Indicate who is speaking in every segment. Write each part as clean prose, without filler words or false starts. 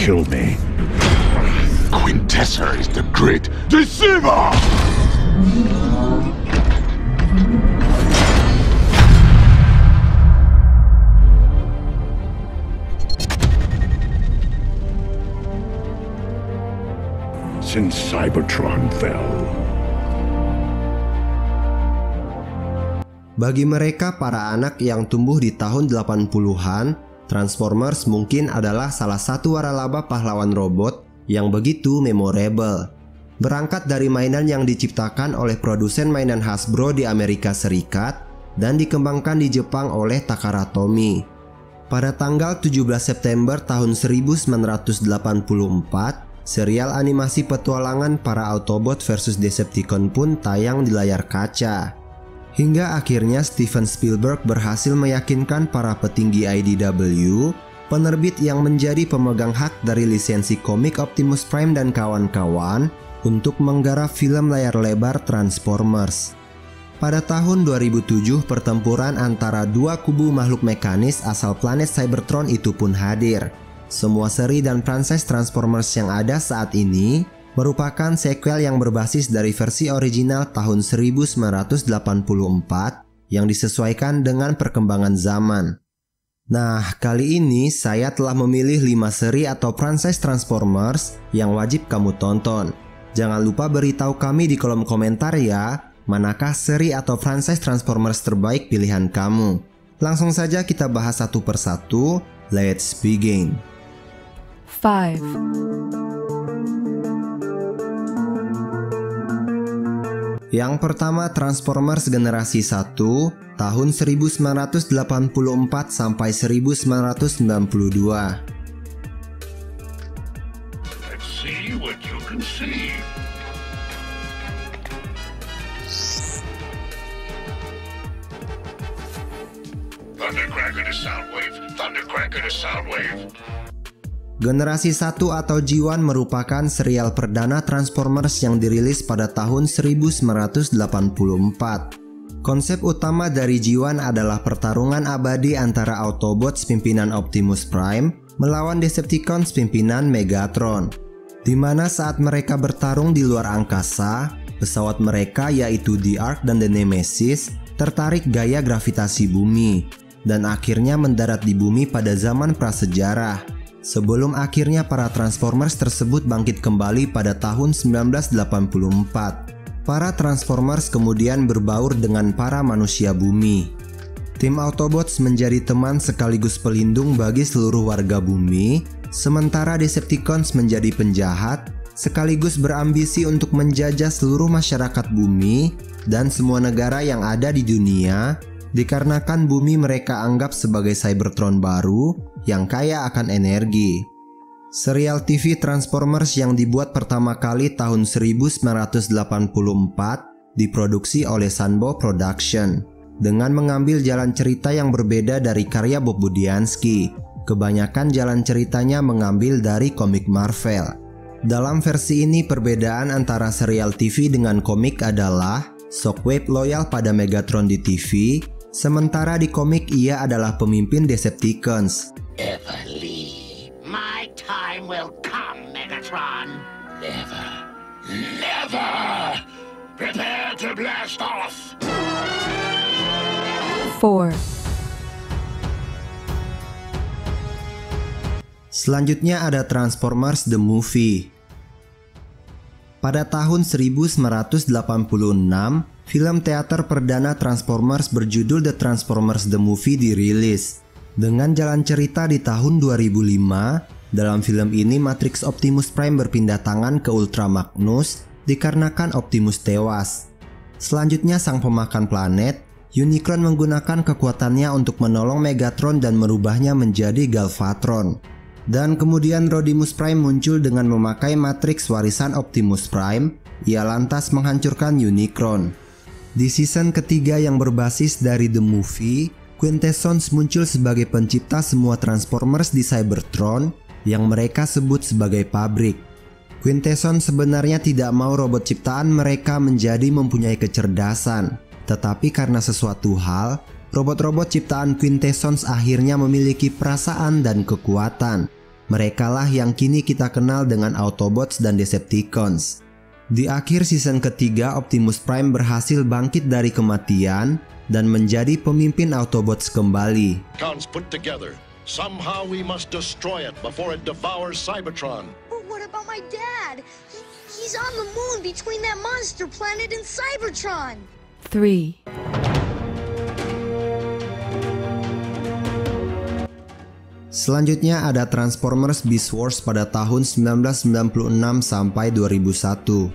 Speaker 1: kill me.
Speaker 2: Quintessa is the great deceiver!
Speaker 1: Since Cybertron fell.
Speaker 3: Bagi mereka para anak yang tumbuh di tahun 80-an, Transformers mungkin adalah salah satu waralaba pahlawan robot yang begitu memorable. Berangkat dari mainan yang diciptakan oleh produsen mainan Hasbro di Amerika Serikat dan dikembangkan di Jepang oleh Takara Tomy. Pada tanggal 17 September tahun 1984, serial animasi petualangan para Autobot versus Decepticon pun tayang di layar kaca. Hingga akhirnya Steven Spielberg berhasil meyakinkan para petinggi IDW, penerbit yang menjadi pemegang hak dari lisensi komik Optimus Prime dan kawan-kawan, untuk menggarap film layar lebar Transformers. Pada tahun 2007, pertempuran antara dua kubu makhluk mekanis asal planet Cybertron itu pun hadir. Semua seri dan franchise Transformers yang ada saat ini merupakan sequel yang berbasis dari versi original tahun 1984 yang disesuaikan dengan perkembangan zaman. Nah, kali ini saya telah memilih 5 seri atau franchise Transformers yang wajib kamu tonton. Jangan lupa beritahu kami di kolom komentar ya, manakah seri atau franchise Transformers terbaik pilihan kamu. Langsung saja kita bahas satu persatu, let's begin.
Speaker 4: 5.
Speaker 3: Yang pertama Transformers generasi 1 tahun 1984 sampai 1992.
Speaker 2: Let's see what you can see. Thundercracker to Soundwave, Thundercracker to Soundwave.
Speaker 3: Generasi 1 atau G1 merupakan serial perdana Transformers yang dirilis pada tahun 1984. Konsep utama dari G1 adalah pertarungan abadi antara Autobots pimpinan Optimus Prime melawan Decepticons pimpinan Megatron, di mana saat mereka bertarung di luar angkasa, pesawat mereka yaitu The Ark dan The Nemesis tertarik gaya gravitasi bumi dan akhirnya mendarat di bumi pada zaman prasejarah. Sebelum akhirnya para Transformers tersebut bangkit kembali pada tahun 1984. Para Transformers kemudian berbaur dengan para manusia bumi. Tim Autobots menjadi teman sekaligus pelindung bagi seluruh warga bumi, sementara Decepticons menjadi penjahat sekaligus berambisi untuk menjajah seluruh masyarakat bumi dan semua negara yang ada di dunia, dikarenakan bumi mereka anggap sebagai Cybertron baru yang kaya akan energi. Serial TV Transformers yang dibuat pertama kali tahun 1984 diproduksi oleh Sunbow Production dengan mengambil jalan cerita yang berbeda dari karya Bob Budiansky. Kebanyakan jalan ceritanya mengambil dari komik Marvel. Dalam versi ini perbedaan antara serial TV dengan komik adalah Shockwave loyal pada Megatron di TV, sementara di komik ia adalah pemimpin Decepticons.
Speaker 5: Never leave. My time will come, Megatron. Never. Never! Prepare to blast off!
Speaker 4: 4.
Speaker 3: Selanjutnya ada Transformers The Movie. Pada tahun 1986, film teater perdana Transformers berjudul The Transformers The Movie dirilis. Dengan jalan cerita di tahun 2005, dalam film ini Matrix Optimus Prime berpindah tangan ke Ultra Magnus dikarenakan Optimus tewas. Selanjutnya sang pemakan planet, Unicron menggunakan kekuatannya untuk menolong Megatron dan merubahnya menjadi Galvatron. Dan kemudian Rodimus Prime muncul dengan memakai Matrix warisan Optimus Prime, ia lantas menghancurkan Unicron. Di season ketiga yang berbasis dari The Movie, Quintessons muncul sebagai pencipta semua Transformers di Cybertron yang mereka sebut sebagai pabrik. Quintessons sebenarnya tidak mau robot ciptaan mereka menjadi mempunyai kecerdasan, tetapi karena sesuatu hal, robot-robot ciptaan Quintessons akhirnya memiliki perasaan dan kekuatan. Merekalah yang kini kita kenal dengan Autobots dan Decepticons. Di akhir season ketiga, Optimus Prime berhasil bangkit dari kematian dan menjadi pemimpin Autobots kembali.
Speaker 4: Cons put together. Somehow we must destroy it before it devours Cybertron.
Speaker 6: But what about my dad? He's on the moon between that monster planet and Cybertron.
Speaker 7: 3.
Speaker 3: Selanjutnya ada Transformers Beast Wars pada tahun 1996 sampai 2001.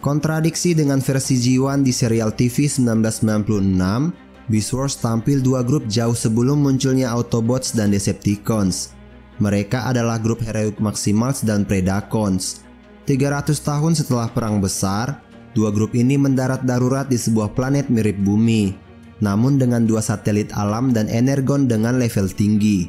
Speaker 3: Kontradiksi dengan versi G1 di serial TV 1996, Beast Wars tampil dua grup jauh sebelum munculnya Autobots dan Decepticons. Mereka adalah grup Heroic Maximals dan Predacons. 300 tahun setelah Perang Besar, dua grup ini mendarat darurat di sebuah planet mirip bumi, namun dengan dua satelit alam dan energon dengan level tinggi.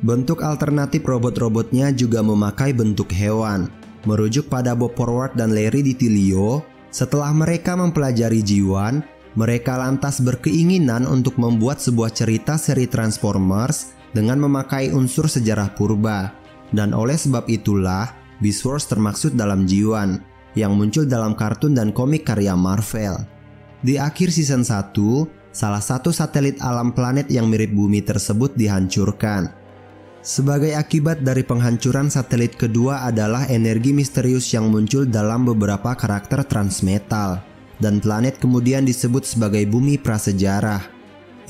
Speaker 3: Bentuk alternatif robot-robotnya juga memakai bentuk hewan. Merujuk pada Bob Forward dan Larry DiTilio, setelah mereka mempelajari G1, mereka lantas berkeinginan untuk membuat sebuah cerita seri Transformers dengan memakai unsur sejarah purba. Dan oleh sebab itulah, Beast Wars termaksud dalam G1, yang muncul dalam kartun dan komik karya Marvel. Di akhir season 1, salah satu satelit alam planet yang mirip bumi tersebut dihancurkan. Sebagai akibat dari penghancuran satelit kedua adalah energi misterius yang muncul dalam beberapa karakter transmetal, dan planet kemudian disebut sebagai bumi prasejarah.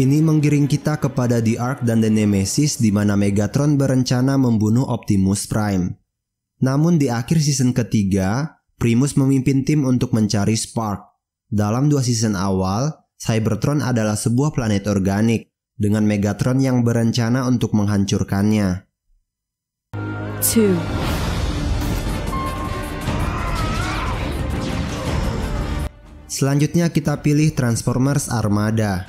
Speaker 3: Ini menggiring kita kepada The Ark dan The Nemesis di mana Megatron berencana membunuh Optimus Prime. Namun di akhir season ketiga, Primus memimpin tim untuk mencari Spark. Dalam 2 season awal, Cybertron adalah sebuah planet organik dengan Megatron yang berencana untuk menghancurkannya.
Speaker 7: 2.
Speaker 3: Selanjutnya kita pilih Transformers Armada.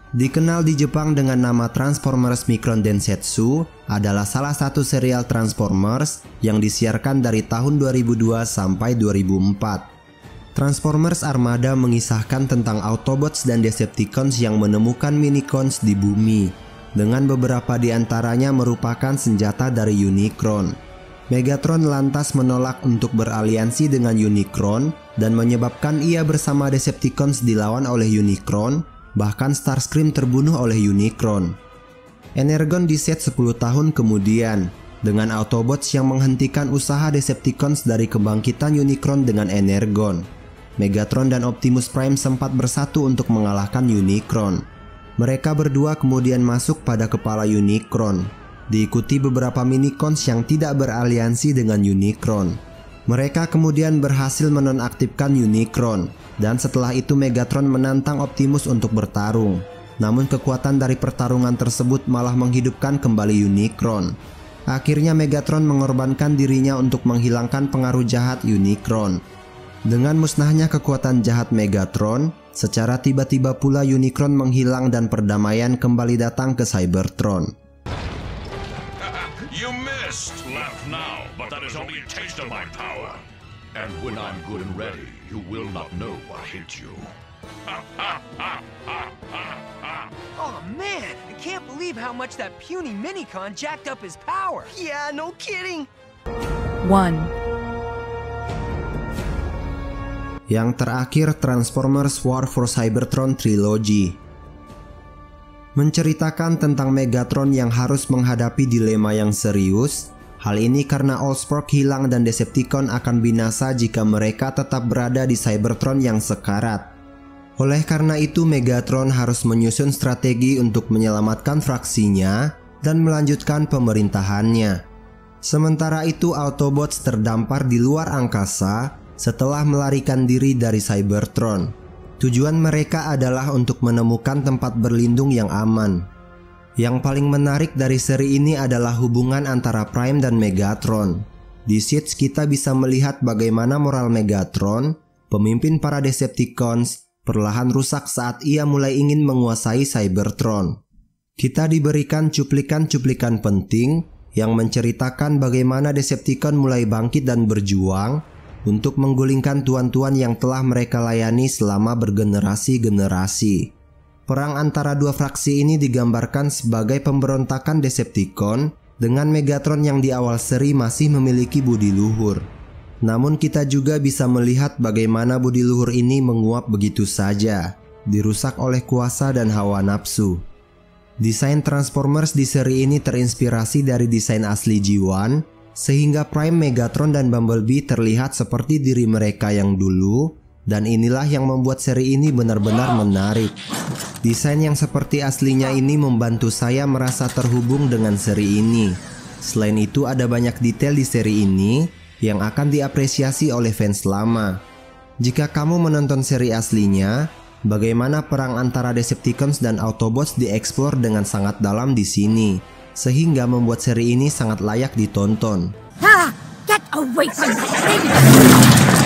Speaker 3: Dikenal di Jepang dengan nama Transformers Micron Densetsu, adalah salah satu serial Transformers yang disiarkan dari tahun 2002 sampai 2004. Transformers Armada mengisahkan tentang Autobots dan Decepticons yang menemukan minicons di bumi, dengan beberapa di antaranya merupakan senjata dari Unicron. Megatron lantas menolak untuk beraliansi dengan Unicron dan menyebabkan ia bersama Decepticons dilawan oleh Unicron, bahkan Starscream terbunuh oleh Unicron. Energon diset 10 tahun kemudian, dengan Autobots yang menghentikan usaha Decepticons dari kebangkitan Unicron dengan Energon. Megatron dan Optimus Prime sempat bersatu untuk mengalahkan Unicron. Mereka berdua kemudian masuk pada kepala Unicron, diikuti beberapa minicons yang tidak beraliansi dengan Unicron. Mereka kemudian berhasil menonaktifkan Unicron, dan setelah itu Megatron menantang Optimus untuk bertarung. Namun kekuatan dari pertarungan tersebut malah menghidupkan kembali Unicron. Akhirnya Megatron mengorbankan dirinya untuk menghilangkan pengaruh jahat Unicron. Dengan musnahnya kekuatan jahat Megatron, secara tiba-tiba pula Unicron menghilang dan perdamaian kembali datang ke Cybertron.
Speaker 2: You missed! Laugh now, but that is only a taste of my power.
Speaker 4: And when I'm good and ready, you will not know I hate you.
Speaker 8: Oh man, I can't believe how much that puny minicon jacked up his power. Yeah, no kidding.
Speaker 7: 1.
Speaker 3: Yang terakhir, Transformers War for Cybertron Trilogy. Menceritakan tentang Megatron yang harus menghadapi dilema yang serius. Hal ini karena Allspark hilang dan Decepticon akan binasa jika mereka tetap berada di Cybertron yang sekarat. Oleh karena itu, Megatron harus menyusun strategi untuk menyelamatkan fraksinya dan melanjutkan pemerintahannya. Sementara itu, Autobots terdampar di luar angkasa setelah melarikan diri dari Cybertron. Tujuan mereka adalah untuk menemukan tempat berlindung yang aman. Yang paling menarik dari seri ini adalah hubungan antara Prime dan Megatron. Di Seeds kita bisa melihat bagaimana moral Megatron, pemimpin para Decepticons, perlahan rusak saat ia mulai ingin menguasai Cybertron. Kita diberikan cuplikan-cuplikan penting yang menceritakan bagaimana Decepticon mulai bangkit dan berjuang untuk menggulingkan tuan-tuan yang telah mereka layani selama bergenerasi-generasi. Perang antara dua fraksi ini digambarkan sebagai pemberontakan Decepticon dengan Megatron yang di awal seri masih memiliki budi luhur. Namun kita juga bisa melihat bagaimana budi luhur ini menguap begitu saja, dirusak oleh kuasa dan hawa nafsu. Desain Transformers di seri ini terinspirasi dari desain asli G1, sehingga Prime, Megatron, dan Bumblebee terlihat seperti diri mereka yang dulu, dan inilah yang membuat seri ini benar-benar menarik. Desain yang seperti aslinya ini membantu saya merasa terhubung dengan seri ini. Selain itu ada banyak detail di seri ini yang akan diapresiasi oleh fans lama. Jika kamu menonton seri aslinya, bagaimana perang antara Decepticons dan Autobots dieksplor dengan sangat dalam di sini, sehingga membuat seri ini sangat layak ditonton.
Speaker 9: Get away from that thing!